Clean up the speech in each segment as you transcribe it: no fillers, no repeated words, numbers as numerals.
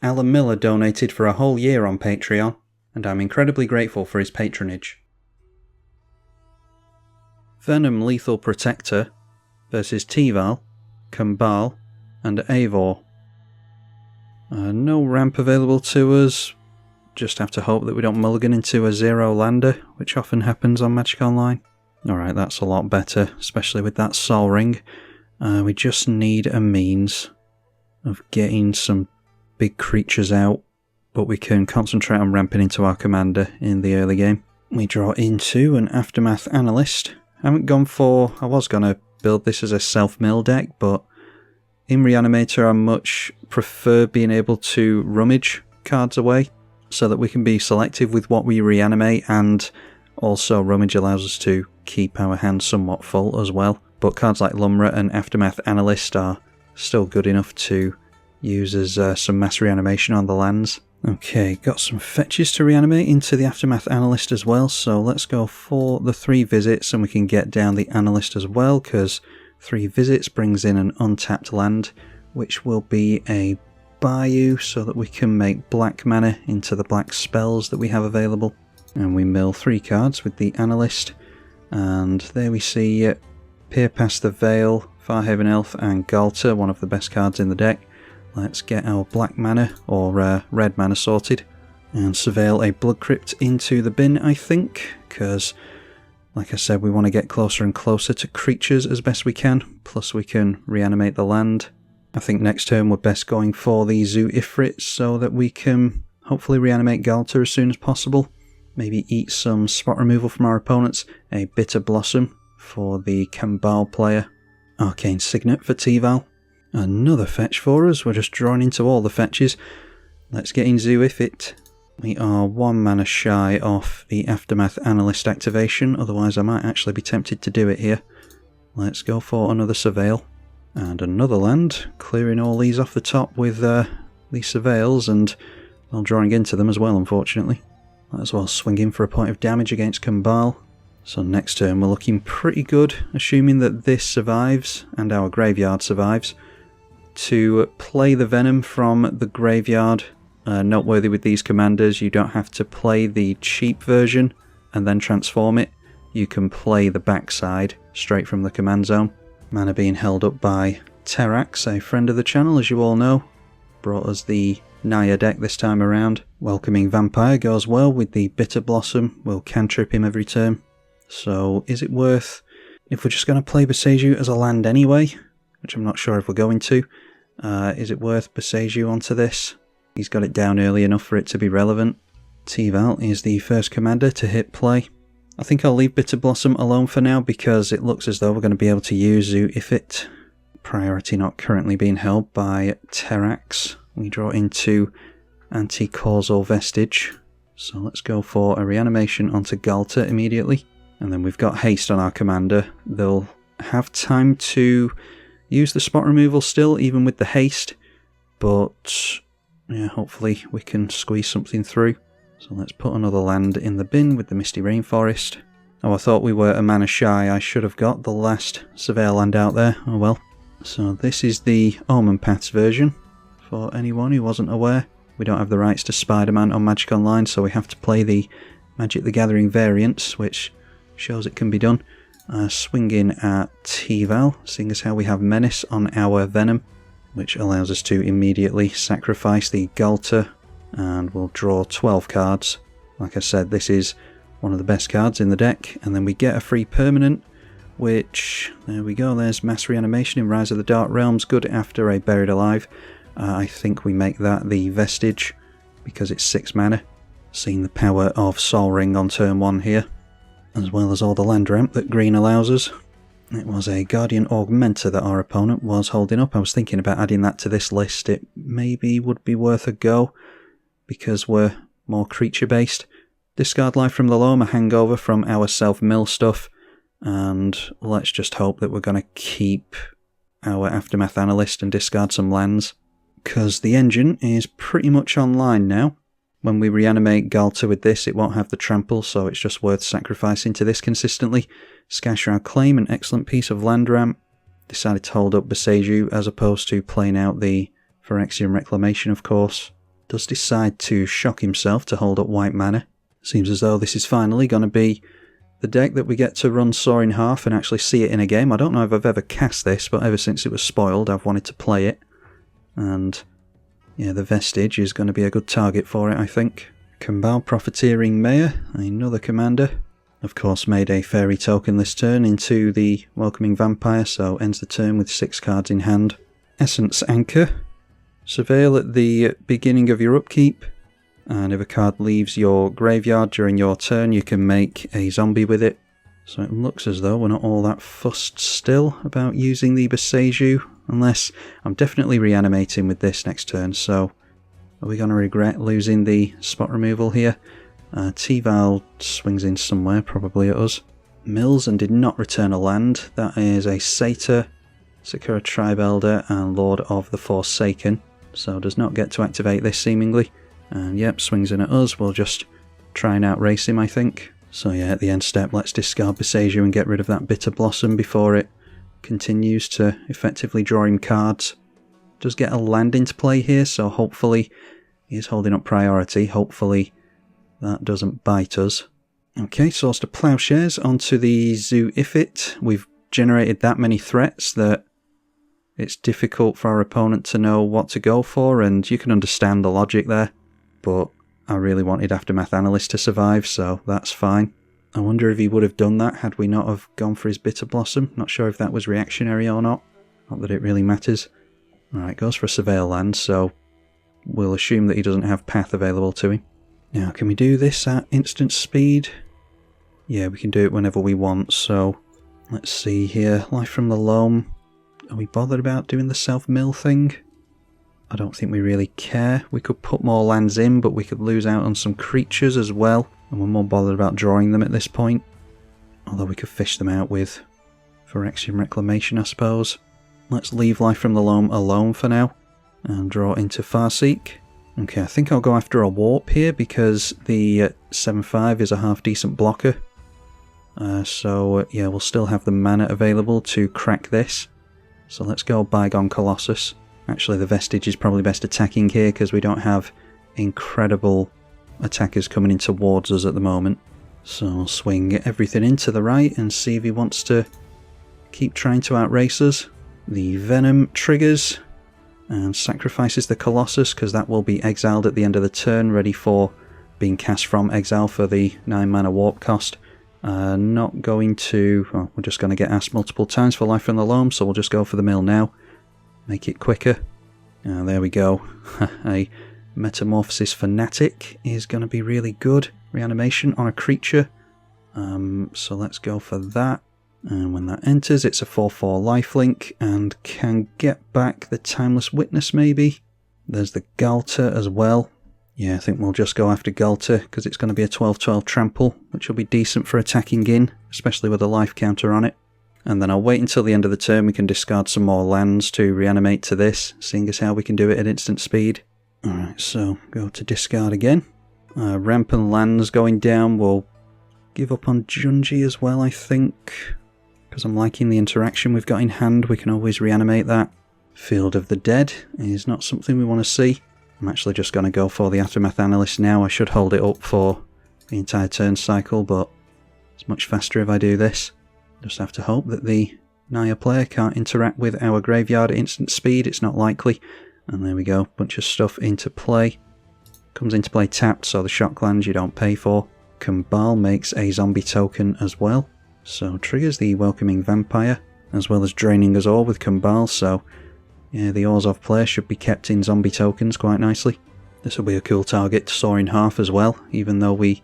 Alan Miller donated for a whole year on Patreon, and I'm incredibly grateful for his patronage. Venom Lethal Protector versus Tival, Kambal, and Eivor. No ramp available to us. Just have to hope that we don't mulligan into a zero lander, which often happens on Magic Online. Alright, that's a lot better, especially with that Sol Ring. We just need a means of getting some big creatures out, but we can concentrate on ramping into our commander in the early game. We draw into an Aftermath Analyst. I was going to build this as a self-mill deck, but in Reanimator I much prefer being able to rummage cards away so that we can be selective with what we reanimate, and also rummage allows us to keep our hands somewhat full as well. But cards like Lumra and Aftermath Analyst are still good enough to use as some mass reanimation on the lands. Okay, got some fetches to reanimate into the Aftermath Analyst as well, so let's go for the 3 visits and we can get down the Analyst as well, because 3 visits brings in an untapped land, which will be a Bayou, so that we can make black mana into the black spells that we have available. And we mill 3 cards with the Analyst, and there we see Peer Past the Veil, Farhaven Elf, and Galter, one of the best cards in the deck. Let's get our black mana, or red mana, sorted, and surveil a Blood Crypt into the bin, I think, because, like I said, we want to get closer and closer to creatures as best we can, plus we can reanimate the land. I think next turn we're best going for the Zoo Ifrit, so that we can hopefully reanimate Galter as soon as possible. Maybe eat some spot removal from our opponents, a Bitter Blossom for the Kambal player, Arcane Signet for Tival. Another fetch for us, we're just drawing into all the fetches. Let's get in Zoo Ifrit. We are 1 mana shy off the Aftermath Analyst activation, otherwise I might actually be tempted to do it here. Let's go for another Surveil. And another land, clearing all these off the top with the Surveils, and well, drawing into them as well, unfortunately. Might as well swing in for a point of damage against Kambal. So next turn we're looking pretty good, assuming that this survives and our graveyard survives, to play the Venom from the graveyard. Noteworthy with these commanders, you don't have to play the cheap version and then transform it. You can play the backside straight from the command zone. Mana being held up by Terax, a friend of the channel, as you all know. Brought us the Naya deck this time around. Welcoming Vampire goes well with the Bitter Blossom. We'll cantrip him every turn. So is it worth, if we're just going to play Boseiju as a land anyway, which I'm not sure if we're going to, is it worth Boseiju onto this? He's got it down early enough for it to be relevant. Tival is the first commander to hit play. I think I'll leave Bitter Blossom alone for now, because it looks as though we're going to be able to use Zoo Ifrit. Priority not currently being held by Terax. We draw into Anti-Causal Vestige. So let's go for a reanimation onto Galter immediately. And then we've got haste on our commander. They'll have time to use the spot removal still, even with the haste. But yeah, hopefully we can squeeze something through. So let's put another land in the bin with the Misty Rainforest. Oh, I thought we were a mana shy. I should have got the last Surveil land out there. Oh well. So this is the Omen Paths version, for anyone who wasn't aware. We don't have the rights to Spider-Man on Magic Online, so we have to play the Magic the Gathering variants, which shows it can be done. Swinging at Tival, seeing as how we have Menace on our Venom, which allows us to immediately sacrifice the Galter, and we'll draw 12 cards. Like I said, this is one of the best cards in the deck, and then we get a free permanent, which, there we go, there's Mass Reanimation in Rise of the Dark Realms, good after a Buried Alive. I think we make that the Vestige, because it's 6 mana, seeing the power of Sol Ring on turn 1 here, as well as all the land ramp that green allows us. It was a Guardian Augmenter that our opponent was holding up. I was thinking about adding that to this list. It maybe would be worth a go, because we're more creature based. Discard Life from the Loam, a hangover from our self-mill stuff, and let's just hope that we're going to keep our Aftermath Analyst and discard some lands, because the engine is pretty much online now. When we reanimate Galter with this, it won't have the trample, so it's just worth sacrificing to this consistently. Skyshroud Claim, an excellent piece of land ramp. Decided to hold up Boseiju as opposed to playing out the Phyrexian Reclamation, of course. does decide to shock himself to hold up white mana. Seems as though this is finally going to be the deck that we get to run Saw in Half and actually see it in a game. I don't know if I've ever cast this, but ever since it was spoiled, I've wanted to play it. And yeah, the Vestige is going to be a good target for it, I think. Kambal Profiteering Mayor, another commander. Of course, made a fairy token this turn into the Welcoming Vampire, so ends the turn with 6 cards in hand. Essence Anchor. Surveil at the beginning of your upkeep, and if a card leaves your graveyard during your turn, you can make a zombie with it. So it looks as though we're not all that fussed still about using the Boseiju, unless I'm definitely reanimating with this next turn, so are we going to regret losing the spot removal here? T-Val swings in somewhere, probably at us. Mills and did not return a land. That is a Satyr, Sakura Tribe Elder, and Lord of the Forsaken. So does not get to activate this seemingly. And yep, swings in at us. We'll just try and outrace him, I think. So yeah, at the end step, let's discard Boseiju and get rid of that Bitter Blossom before it continues to effectively draw him cards. Does get a land into play here, so hopefully he is holding up priority. Hopefully that doesn't bite us. Okay, sourced to Plowshares onto the Zoo Ifrit. We've generated that many threats that it's difficult for our opponent to know what to go for, and you can understand the logic there, but I really wanted Aftermath Analyst to survive, so that's fine. I wonder if he would have done that had we not have gone for his Bitter Blossom. Not sure if that was reactionary or not. Not that it really matters. Alright, goes for a Surveil land, so we'll assume that he doesn't have Path available to him. Now, can we do this at instant speed? Yeah, we can do it whenever we want, so let's see here. Life from the Loam. Are we bothered about doing the self-mill thing? I don't think we really care. We could put more lands in, but we could lose out on some creatures as well, and we're more bothered about drawing them at this point. Although we could fish them out with Phyrexian Reclamation, I suppose. Let's leave Life from the Loam alone for now, and draw into Farseek. Okay, I think I'll go after a Warp here, because the 7/5 is a half-decent blocker. So yeah, we'll still have the mana available to crack this. So let's go Bygone Colossus. Actually, the Vestige is probably best attacking here because we don't have incredible attackers coming in towards us at the moment. So I'll swing everything into the right and see if he wants to keep trying to outrace us. The Venom triggers and sacrifices the Colossus because that will be exiled at the end of the turn, ready for being cast from exile for the 9 mana warp cost. Not going to... well, we're just going to get asked multiple times for Life from the Loam, so we'll just go for the mill now. Make it quicker. There we go. A Metamorphosis Fanatic is going to be really good. Reanimation on a creature. So let's go for that. And when that enters, it's a 4/4 lifelink and can get back the Timeless Witness maybe. There's the Galter as well. Yeah, I think we'll just go after Galter because it's going to be a 12/12 trample, which will be decent for attacking in, especially with a life counter on it. And then I'll wait until the end of the turn. We can discard some more lands to reanimate to this, seeing as how we can do it at instant speed. Alright, so go to discard again. Rampant lands going down. We'll give up on Junji as well, I think, because I'm liking the interaction we've got in hand. We can always reanimate that. Field of the Dead is not something we want to see. I'm actually just going to go for the Aftermath Analyst now. I should hold it up for the entire turn cycle, but it's much faster if I do this. Just have to hope that the Naya player can't interact with our graveyard at instant speed. It's not likely. And there we go. Bunch of stuff into play. Comes into play tapped, so the shock lands you don't pay for. Kambal makes a zombie token as well. So triggers the Welcoming Vampire, as well as draining us all with Kambal, so yeah, the Orzhov player should be kept in zombie tokens quite nicely. This will be a cool target to saw in half as well, even though we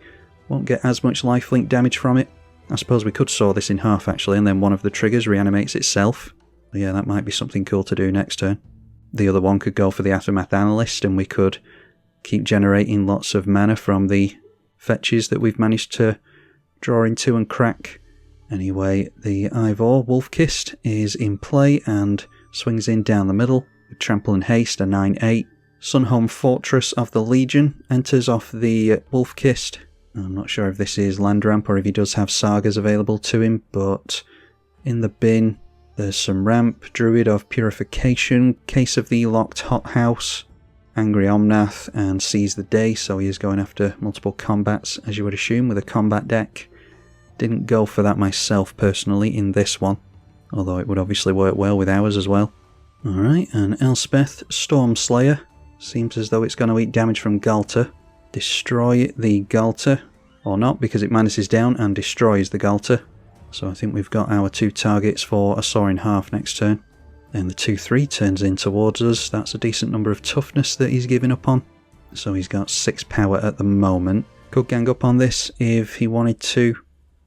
won't get as much lifelink damage from it. I suppose we could saw this in half actually, and then one of the triggers reanimates itself. But yeah, that might be something cool to do next turn. The other one could go for the Aftermath Analyst, and we could keep generating lots of mana from the fetches that we've managed to draw into and crack. Anyway, the Ivor Wolfkist is in play and swings in down the middle with Trample and Haste, a 9/8. Sunhome Fortress of the Legion enters off the Wolfkist. I'm not sure if this is land ramp or if he does have sagas available to him, but in the bin there's some ramp, Druid of Purification, Case of the Locked Hothouse, Angry Omnath and Seize the Day, so he is going after multiple combats, as you would assume, with a combat deck. Didn't go for that myself personally in this one, although it would obviously work well with ours as well. Alright, and Elspeth, Stormslayer. Seems as though it's going to eat damage from Galter. Destroy the Galter, or not, because it minuses down and destroys the Galter. So I think we've got our 2 targets for a Soaring Half next turn. Then the 2-3 turns in towards us. That's a decent number of toughness that he's giving up on. So he's got 6 power at the moment. Could gang up on this if he wanted to,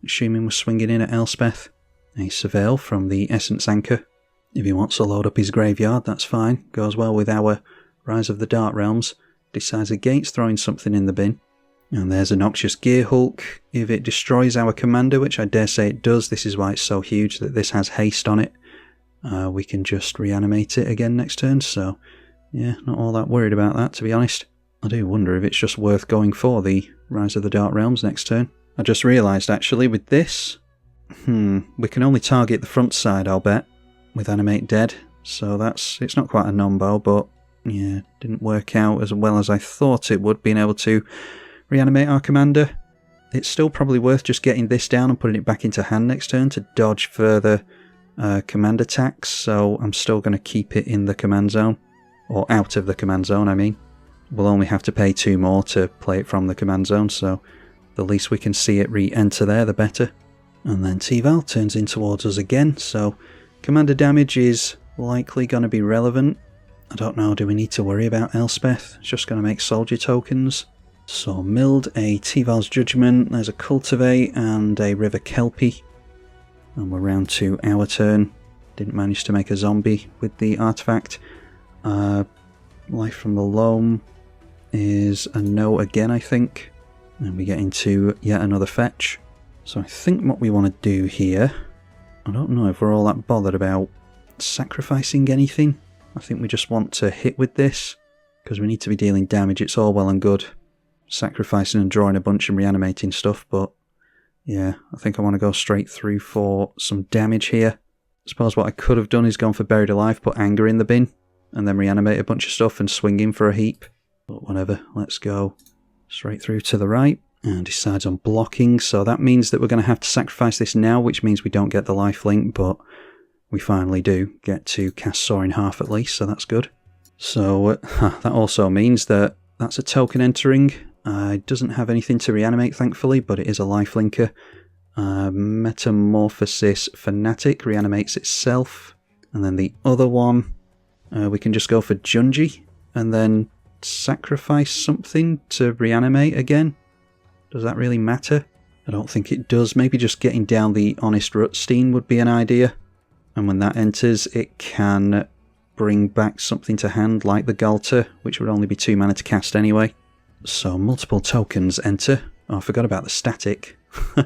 assuming we're swinging in at Elspeth. A Surveil from the Essence Anchor. If he wants to load up his graveyard, that's fine. Goes well with our Rise of the Dark Realms. Decides against throwing something in the bin. And there's a Noxious Gearhulk. If it destroys our commander, which I dare say it does, this is why it's so huge that this has haste on it. We can just reanimate it again next turn, so yeah, not all that worried about that, to be honest. I do wonder if it's just worth going for the Rise of the Dark Realms next turn. I just realised, actually, with this, we can only target the front side, I'll bet, with Animate Dead, so it's not quite a non-bow, but yeah, didn't work out as well as I thought it would, being able to reanimate our commander. It's still probably worth just getting this down and putting it back into hand next turn to dodge further command attacks, so I'm still going to keep it in the command zone, or out of the command zone, I mean. We'll only have to pay 2 more to play it from the command zone, so the least we can see it re-enter there, the better. And then T-Val turns in towards us again, so commander damage is likely going to be relevant. I don't know, do we need to worry about Elspeth? It's just going to make soldier tokens. So milled a T-Val's Judgment, there's a Cultivate and a River Kelpie. And we're round to our turn. Didn't manage to make a zombie with the artifact. Life from the Loam is a no again, I think. And we get into yet another fetch. So I think what we want to do here, I don't know if we're all that bothered about sacrificing anything. I think we just want to hit with this, because we need to be dealing damage. It's all well and good sacrificing and drawing a bunch and reanimating stuff, but yeah, I think I want to go straight through for some damage here. I suppose what I could have done is gone for Buried Alive, put Anger in the bin, and then reanimate a bunch of stuff and swing in for a heap. But whatever, let's go straight through to the right. And decides on blocking, so that means that we're going to have to sacrifice this now, which means we don't get the lifelink, but we finally do get to cast Soaring Half at least, so that's good. So that also means that that's a token entering. It doesn't have anything to reanimate, thankfully, but it is a lifelinker. Metamorphosis Fanatic reanimates itself. And then the other one, we can just go for Junji and then sacrifice something to reanimate again. Does that really matter? I don't think it does. Maybe just getting down the Honest Rutstein would be an idea. And when that enters, it can bring back something to hand like the Galter, which would only be 2 mana to cast anyway. So multiple tokens enter. Oh, I forgot about the static. Yeah,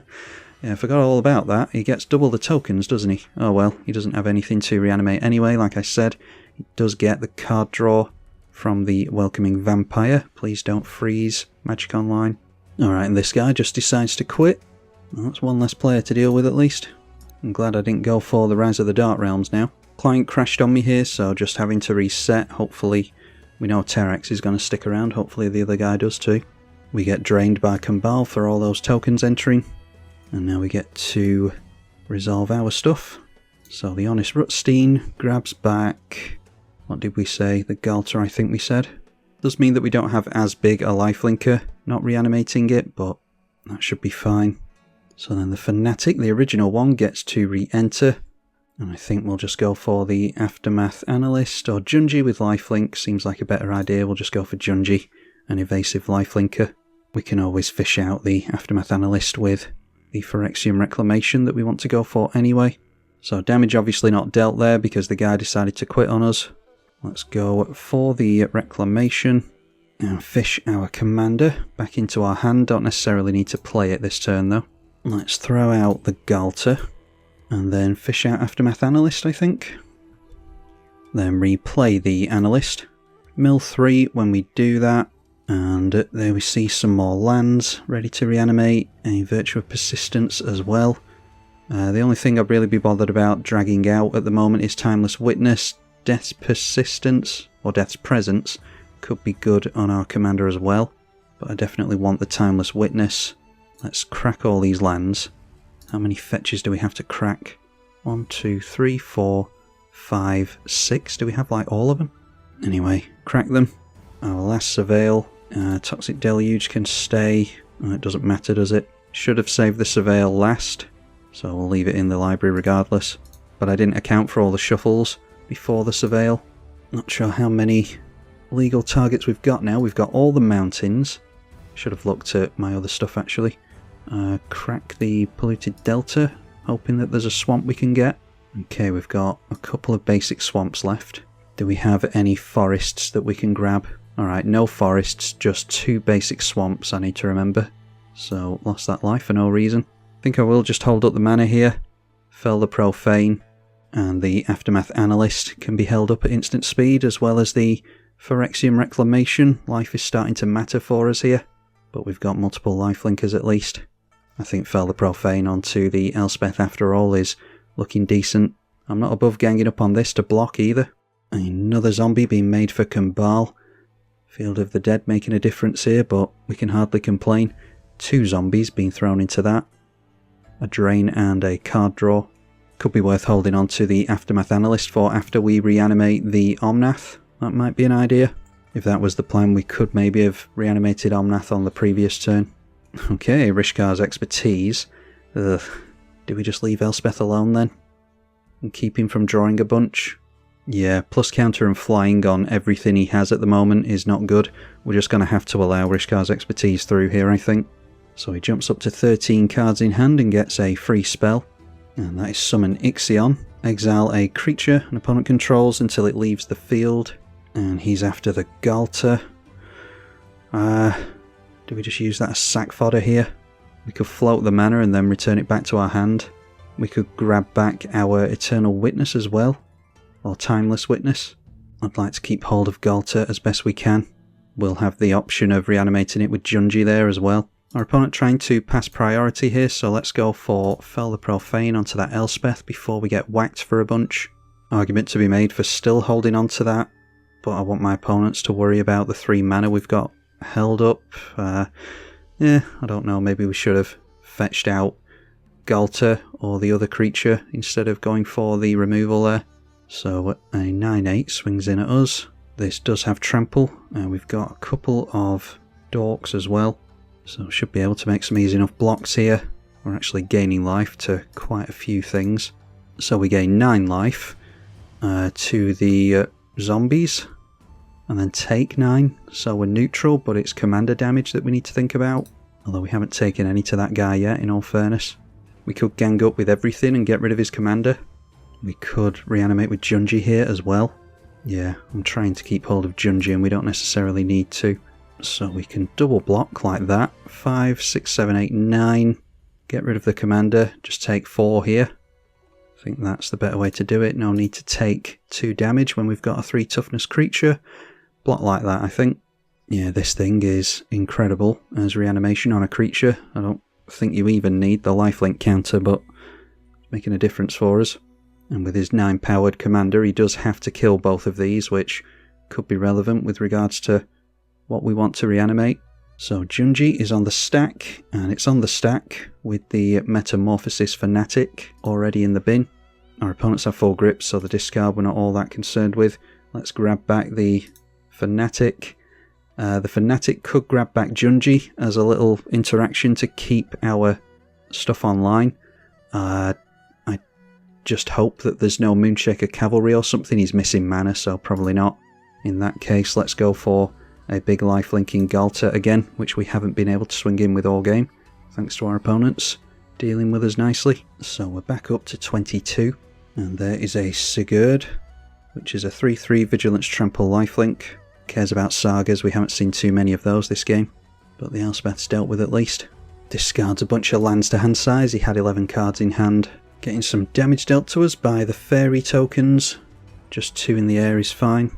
I forgot all about that. He gets double the tokens, doesn't he? Oh well, he doesn't have anything to reanimate anyway, like I said. He does get the card draw from the Welcoming Vampire. Please don't freeze, Magic Online. Alright, and this guy just decides to quit. Well, that's one less player to deal with at least. I'm glad I didn't go for the Rise of the Dark Realms now. Client crashed on me here, so just having to reset. Hopefully, we know Terex is going to stick around. Hopefully the other guy does too. We get drained by Kambal for all those tokens entering. And now we get to resolve our stuff. So the Honest Rutstein grabs back... What did we say? The Galter, I think we said. Does mean that we don't have as big a lifelinker, not reanimating it, but that should be fine. So then the Fanatic, the original one, gets to re-enter. And I think we'll just go for the Aftermath Analyst, or Junji with lifelink. Seems like a better idea. We'll just go for Junji, an evasive lifelinker. We can always fish out the Aftermath Analyst with the Phyrexian Reclamation that we want to go for anyway. So damage obviously not dealt there because the guy decided to quit on us. Let's go for the Reclamation and fish our commander back into our hand. Don't necessarily need to play it this turn though. Let's throw out the Galter and then fish out Aftermath Analyst, I think. Then replay the Analyst. Mill 3 when we do that. And there we see some more lands ready to reanimate. A Virtue of Persistence as well. The only thing I'd really be bothered about dragging out at the moment is Timeless Witness. Death's Persistence, or Death's Presence, could be good on our commander as well, but I definitely want the Timeless Witness. Let's crack all these lands. How many fetches do we have to crack? 1, 2, 3, 4, 5, 6. Do we have like all of them? Anyway, crack them. Our last Surveil. Toxic Deluge can stay. It doesn't matter, does it? Should have saved the Surveil last, so we'll leave it in the library regardless. But I didn't account for all the shuffles before the Surveil. Not sure how many legal targets we've got now. We've got all the mountains. Should have looked at my other stuff actually. Crack the Polluted Delta, hoping that there's a swamp we can get. Okay, we've got a couple of basic swamps left. Do we have any forests that we can grab? Alright, no forests, just 2 basic swamps I need to remember. So, lost that life for no reason. I think I will just hold up the mana here. Fell the Profane, and the Aftermath Analyst can be held up at instant speed, as well as the Phyrexian Reclamation. Life is starting to matter for us here, but we've got multiple lifelinkers at least. I think Fell the Profane onto the Elspeth after all is looking decent. I'm not above ganging up on this to block either. Another zombie being made for Kambal. Field of the Dead making a difference here, but we can hardly complain. 2 zombies being thrown into that. A drain and a card draw. Could be worth holding on to the Aftermath Analyst for after we reanimate the Omnath. That might be an idea. If that was the plan, we could maybe have reanimated Omnath on the previous turn. Okay, Rishkar's Expertise. Ugh. Do we just leave Elspeth alone then? And keep him from drawing a bunch? Yeah, plus counter and flying on everything he has at the moment is not good. We're just going to have to allow Rishkar's Expertise through here, I think. So he jumps up to 13 cards in hand and gets a free spell. And that is Summon Ixion. Exile a creature an opponent controls until it leaves the field. And he's after the Galter. Do we just use that as sack fodder here? We could float the mana and then return it back to our hand. We could grab back our Eternal Witness as well. Or Timeless Witness. I'd like to keep hold of Galter as best we can. We'll have the option of reanimating it with Junji there as well. Our opponent trying to pass priority here, so let's go for Fell the Profane onto that Elspeth before we get whacked for a bunch. Argument to be made for still holding on to that, but I want my opponents to worry about the 3 mana we've got held up. Yeah, I don't know, maybe we should have fetched out Galter or the other creature instead of going for the removal there. So a 9/8 swings in at us. This does have trample, and we've got a couple of dorks as well. So should be able to make some easy enough blocks here. We're actually gaining life to quite a few things. So we gain 9 life to the zombies, and then take 9. So we're neutral, but it's commander damage that we need to think about. Although we haven't taken any to that guy yet, in all fairness. We could gang up with everything and get rid of his commander. We could reanimate with Junji here as well. Yeah, I'm trying to keep hold of Junji and we don't necessarily need to. So we can double block like that. 5, 6, 7, 8, 9. Get rid of the commander. Just take 4 here. I think that's the better way to do it. No need to take 2 damage when we've got a 3 toughness creature. Block like that, I think. Yeah, this thing is incredible as reanimation on a creature. I don't think you even need the lifelink counter, but it's making a difference for us. And with his 9 powered commander, he does have to kill both of these, which could be relevant with regards to what we want to reanimate. So Junji is on the stack, and it's on the stack with the Metamorphosis Fanatic already in the bin. Our opponents have full grip, so the discard we're not all that concerned with. Let's grab back the Fanatic. The Fanatic could grab back Junji as a little interaction to keep our stuff online. I just hope that there's no Moonshaker Cavalry or something. He's missing mana, so probably not. In that case, let's go for a big lifelinking Galter again, which we haven't been able to swing in with all game, thanks to our opponents dealing with us nicely. So we're back up to 22, and there is a Sigurd, which is a 3/3 Vigilance Trample lifelink. Cares about sagas, we haven't seen too many of those this game, but the Elspeth's dealt with at least. Discards a bunch of lands to hand size. He had 11 cards in hand. Getting some damage dealt to us by the fairy tokens. Just 2 in the air is fine.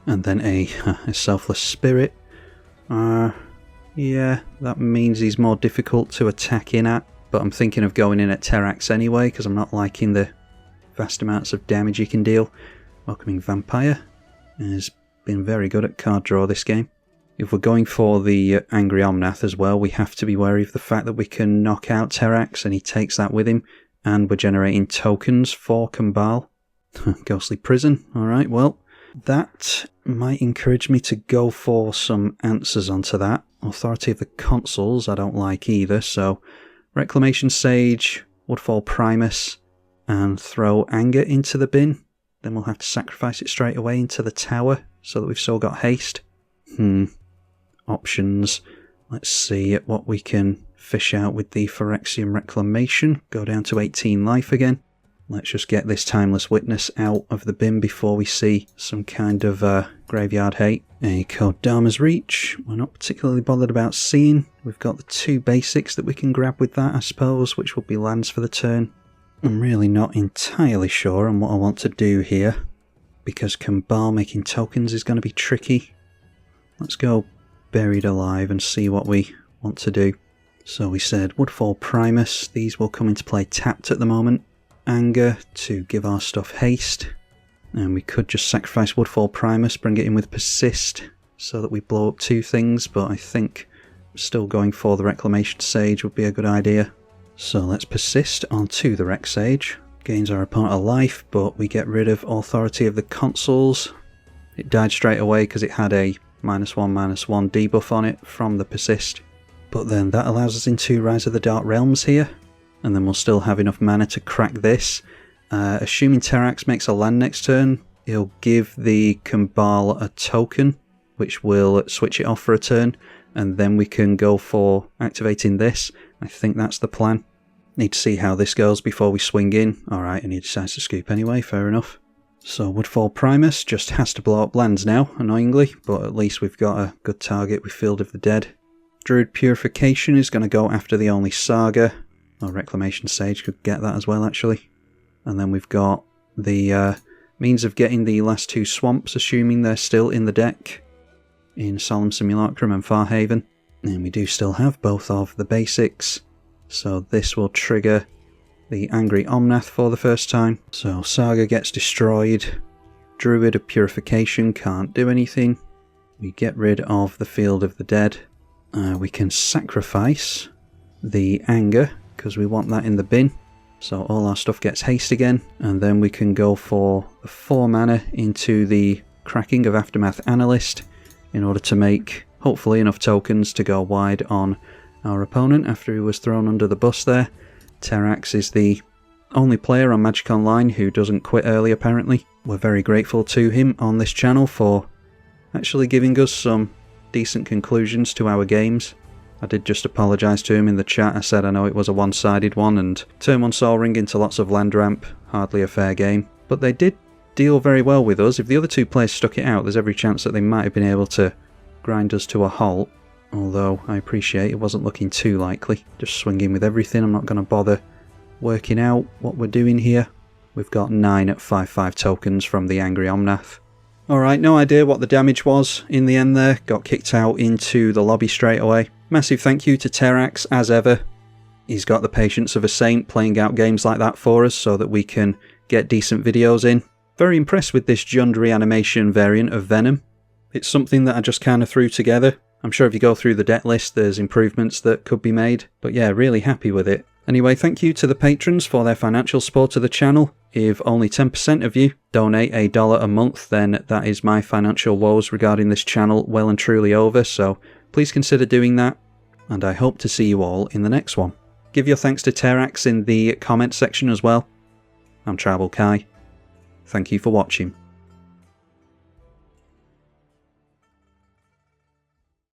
And then a Selfless Spirit. Yeah, that means he's more difficult to attack in at. But I'm thinking of going in at Terrax anyway, because I'm not liking the vast amounts of damage he can deal. Welcoming Vampire is been very good at card draw this game. If we're going for the Angry Omnath as well, we have to be wary of the fact that we can knock out Terrax and he takes that with him, and we're generating tokens for Kambal. Ghostly Prison, alright, well, that might encourage me to go for some answers onto that. Authority of the Consuls I don't like either, so Reclamation Sage, Woodfall Primus, and throw Anger into the bin. Then we'll have to sacrifice it straight away into the tower so that we've still got haste. Options. Let's see what we can fish out with the Phyrexian Reclamation. Go down to 18 life again. Let's just get this Timeless Witness out of the bin before we see some kind of graveyard hate. A Kodama's Reach. We're not particularly bothered about seeing. We've got the 2 basics that we can grab with that, I suppose, which will be lands for the turn. I'm really not entirely sure on what I want to do here, because Kambal making tokens is going to be tricky. Let's go Buried Alive and see what we want to do. So we said Woodfall Primus. These will come into play tapped at the moment. Anger to give our stuff haste. And we could just sacrifice Woodfall Primus, bring it in with Persist, so that we blow up 2 things, but I think still going for the Reclamation Sage would be a good idea. So let's Persist onto the Rec Sage. Gains our opponent a life, but we get rid of Authority of the Consuls. It died straight away because it had a -1/-1 debuff on it from the Persist. But then that allows us into Rise of the Dark Realms here, and then we'll still have enough mana to crack this. Assuming Terrax makes a land next turn, he'll give the Kambal a token, which will switch it off for a turn, and then we can go for activating this. I think that's the plan. Need to see how this goes before we swing in. Alright, and he decides to scoop anyway, fair enough. So Woodfall Primus just has to blow up lands now, annoyingly, but at least we've got a good target with Field of the Dead. Druid Purification is going to go after the only Saga. Or Reclamation Sage could get that as well, actually. And then we've got the means of getting the last 2 swamps, assuming they're still in the deck, in Solemn Simulacrum and Farhaven. And we do still have both of the basics, so this will trigger the Angry Omnath for the first time. So Saga gets destroyed. Druid of Purification can't do anything. We get rid of the Field of the Dead. We can sacrifice the Anger, because we want that in the bin. So all our stuff gets haste again, and then we can go for the 4 mana into the cracking of Aftermath Analyst in order to make, hopefully, enough tokens to go wide on our opponent after he was thrown under the bus there. Terrax is the only player on Magic Online who doesn't quit early, apparently. We're very grateful to him on this channel for actually giving us some decent conclusions to our games. I did just apologise to him in the chat. I said I know it was a one-sided one, and turn 1 Sol Ring into lots of land ramp, hardly a fair game. But they did deal very well with us. If the other 2 players stuck it out, there's every chance that they might have been able to grind us to a halt. Although I appreciate it wasn't looking too likely. Just swinging with everything. I'm not going to bother working out what we're doing here. We've got 9 at 5/5 tokens from the Angry Omnath. Alright, no idea what the damage was in the end there. Got kicked out into the lobby straight away. Massive thank you to Terrax, as ever. He's got the patience of a saint playing out games like that for us so that we can get decent videos in. Very impressed with this Jund Reanimation variant of Venom. It's something that I just kind of threw together. I'm sure if you go through the deck list there's improvements that could be made. But yeah, really happy with it. Anyway, thank you to the patrons for their financial support of the channel. If only 10% of you donate $1 a month, then that is my financial woes regarding this channel well and truly over, so please consider doing that, and I hope to see you all in the next one. Give your thanks to Terrax in the comment section as well. I'm TribalKai. Thank you for watching.